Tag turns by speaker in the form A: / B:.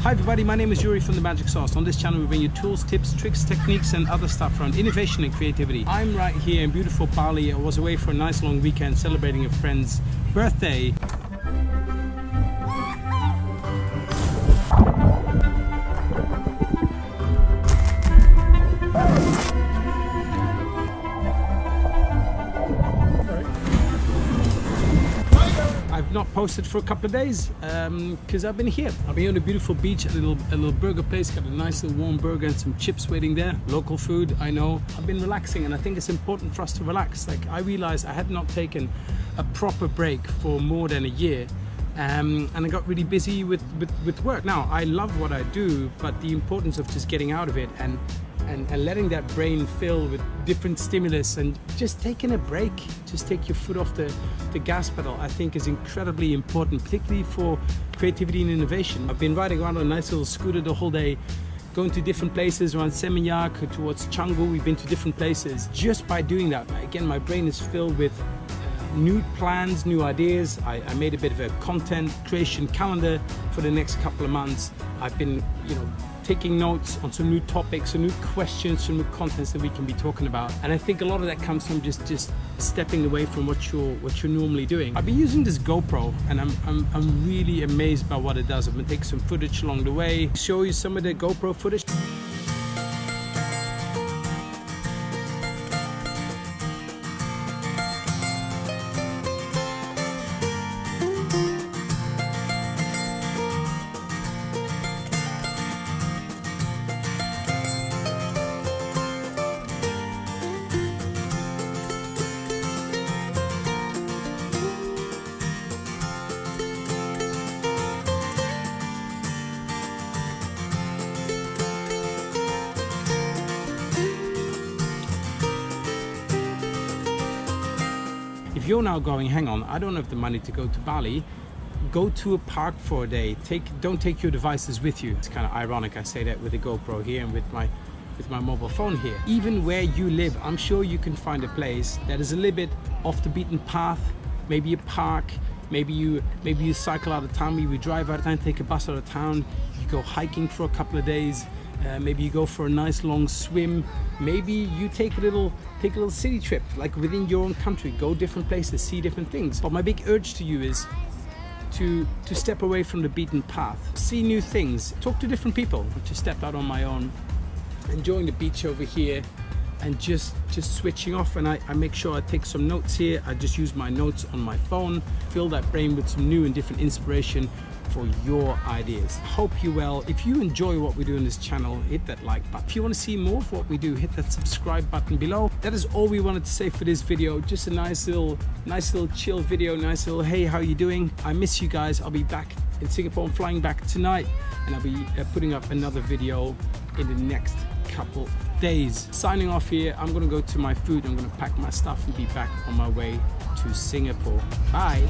A: Hi everybody, my name is Yuri from The Magic Sauce. On this channel we bring you tools, tips, tricks, techniques and other stuff around innovation and creativity. I'm right here in beautiful Bali. I was away for a nice long weekend celebrating a friend's birthday. I've not posted for a couple of days because I've been here. I've been on a beautiful beach at a little burger place, got a nice little warm burger and some chips waiting there. Local food, I know. I've been relaxing and I think it's important for us to relax. Like, I realized I had not taken a proper break for more than a year. And I got really busy with work. Now, I love what I do, but the importance of just getting out of it and letting that brain fill with different stimulus and just taking a break, just take your foot off the gas pedal, I think is incredibly important, particularly for creativity and innovation. I've been riding around on a nice little scooter the whole day, going to different places around Seminyak, towards Canggu. We've been to different places. Just by doing that, again, my brain is filled with new plans, new ideas. I made a bit of a content creation calendar for the next couple of months. I've been, taking notes on some new topics, some new questions, some new contents that we can be talking about. And I think a lot of that comes from just stepping away from what you're normally doing. I've been using this GoPro and I'm really amazed by what it does. I'm gonna take some footage along the way, show you some of the GoPro footage. If you're now going, hang on, I don't have the money to go to Bali, go to a park for a day. Don't take your devices with you. It's kind of ironic I say that with the GoPro here and with my mobile phone here. Even where you live, I'm sure you can find a place that is a little bit off the beaten path, maybe a park, maybe you cycle out of town, maybe you drive out of town, take a bus out of town, you go hiking for a couple of days. Maybe you go for a nice long swim. Maybe you take a little city trip, like within your own country. Go different places, see different things. But my big urge to you is to step away from the beaten path, see new things, talk to different people. I just stepped out on my own, enjoying the beach over here, and just switching off. And I make sure I take some notes here. I just use my notes on my phone, fill that brain with some new and different inspiration for your ideas. Hope you well. If you enjoy what we do on this channel, hit that like button. If you want to see more of what we do, hit that subscribe button below. That is all we wanted to say for this video. Just a nice little chill video, nice little hey, how you doing? I miss you guys. I'll be back in Singapore. I'm flying back tonight and I'll be putting up another video in the next couple of days. Signing off here. I'm gonna go to my food. I'm gonna pack my stuff and be back on my way to Singapore. Bye.